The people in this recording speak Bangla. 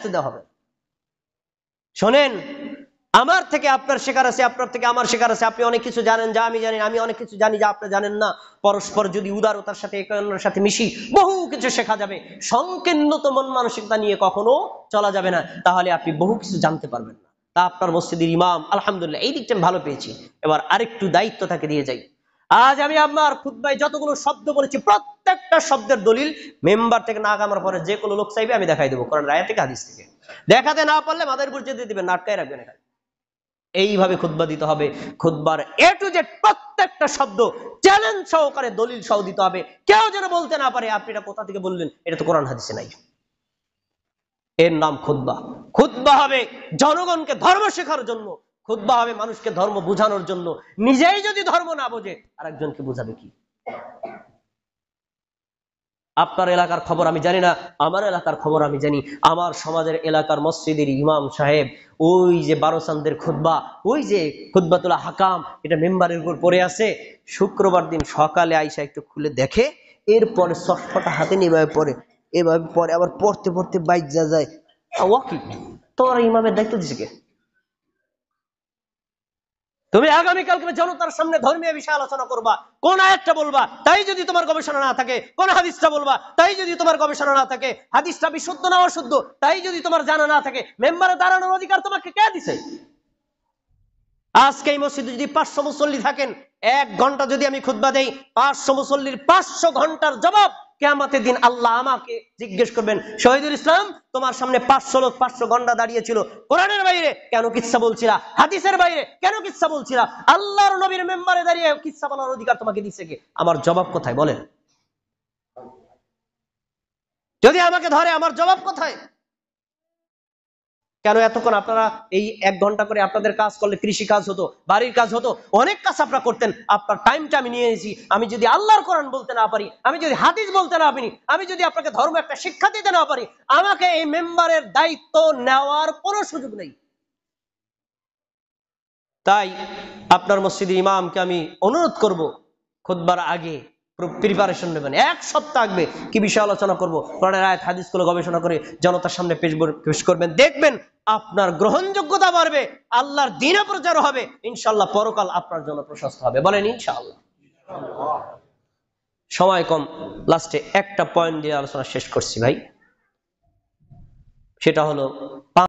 আসতে দেওয়া হবে। শোনেন, আমার থেকে আপনার শেখার আছে, আপনার থেকে আমার শেখার আছে। আপনি অনেক কিছু জানেন যা আমি জানি, আমি অনেক কিছু জানি যা আপনি জানেন না। পরস্পর যদি উদারতার সাথে একে অন্যের সাথে মিশি, বহু কিছু শেখা যাবে। সংকীর্ণত মন মানসিকতা নিয়ে কখনো চলা যাবে না, তাহলে আপনি বহু কিছু জানতে পারবেন না। তা আপনার মসজিদের ইমাম আলহামদুলিল্লাহ এই দিকটা আমি ভালো পেয়েছি। এবার আরেকটু দায়িত্ব তাকে দিয়ে যাই। আজ আমি আমার খুতবায় যতগুলো শব্দ বলেছি, প্রত্যেকটা শব্দের দলিল মেম্বার থেকে না আগানোর পরে যে কোনো লোক চাইবে আমি দেখাই দেবো, কোরআন আয়াত থেকে হাদিস থেকে। দেখাতে না পারলে মাদার উপর যেতে দিবেন, আটকায় রাখবেন। এখানে এইভাবে খুতবা দিতে হবে। খুতবার এ টু জেড প্রত্যেকটা শব্দ চ্যালেঞ্জ সহকারে দলিল সহ দিতে হবে। কেউ যেন বলতে না পারে আপনি এটা কোথা থেকে বললেন, এটা তো কোরআন হাদিসে নাই। এর নাম খুতবা। খুতবা হবে জনগণকে ধর্ম শেখার জন্য, খুতবা হবে মানুষকে ধর্ম বোঝানোর জন্য। নিজেই যদি ধর্ম না বোঝে আরেকজনকে বোঝাবে কি? আপনার এলাকার খবর আমি জানি না, আমার এলাকার খবর আমি জানি। আমার সমাজের এলাকার মসজিদের ইমাম সাহেব ওই যে 12 চাঁদের খুতবা, ওই যে খুতবাতুল হাকাম, এটা মেম্বারের উপর পড়ে আছে। শুক্রবার দিন সকালে আইসা একটু খুলে দেখে, এরপরে সফটা হাতে নিয়ে এভাবে পড়ে, এভাবে পরে আবার পড়তে পড়তে বাইক যা যায়। ওয়াকি তোর ইমামের দায়িত্ব দিছে কে? তুমি আগামীকালকে জনতার সামনে ধর্মীয় বিষয় আলোচনা করবা, কোন আয়াতটা বলবা তাই যদি তোমার গবেষণা না থাকে, কোন হাদিসটা বলবা তাই যদি তোমার গবেষণা না থাকে, হাদিসটা বিশুদ্ধ না অশুদ্ধ তাই যদি তোমার জানা না থাকে, মেম্বারে দাঁড়ানোর অধিকার তোমাকে কে দিছে? আজকে এই মসজিদে যদি 500 মুসল্লি থাকেন, 1 ঘন্টা যদি আমি খুতবা দেই, 500 মুসল্লির 500 ঘন্টার জবাব কিয়ামতের দিন আল্লাহ আমাকে জিজ্ঞেস করবেন, শহীদুল ইসলাম তোমার সামনে 500 লোক 500 ঘন্টা দাঁড়িয়েছিল, কোরআনের বাইরে কেন কিচ্ছা বলছিলা, হাদিসের বাইরে কেন কিচ্ছা বলছিলা, আল্লাহর নবীর মেম্বারে দাঁড়িয়ে কিচ্ছা বলার অধিকার তোমাকে দিচ্ছে কে? আমার জবাব কোথায় বলেন? যদি আমাকে ধরে আমার জবাব কোথায়? কেন এতক্ষণ আপনারা এই 1 ঘন্টা করে আপনাদের কাজ করলে কৃষি কাজ হতো, বাড়ির কাজ হতো, অনেক কাজ আপনারা করতেন। আপনার টাইমটা আমি নিয়ে এসেছি। আমি যদি আল্লাহর কোরআন বলতে না পারি, আমি যদি হাদিস বলতে না পারি, আমি যদি আপনাকে ধর্ম একটা শিক্ষা দিতে না পারি, আমাকে এই মেম্বারের দায়িত্ব নেওয়ার কোনো সুযোগ নেই। তাই আপনার মসজিদের ইমামকে আমি অনুরোধ করব, খুতবার আগে প্রিপারেশন নেবেন। 1 সপ্তাহ আগে কি বিষয় আলোচনা করব, কোরআনের আয়াত হাদিসগুলো গবেষণা করে জনতার সামনে পেশ করবেন। দেখবেন আপনার গ্রহণযোগ্যতা বাড়বে, আল্লাহর দ্বীন প্রচার হবে, ইনশাআল্লাহ পরকাল আপনার জন্য প্রশস্ত হবে। বলেন ইনশাআল্লাহ। সময় কম, লাস্টে একটা পয়েন্ট দিয়ে আলোচনা শেষ করছি ভাই। সেটা হলো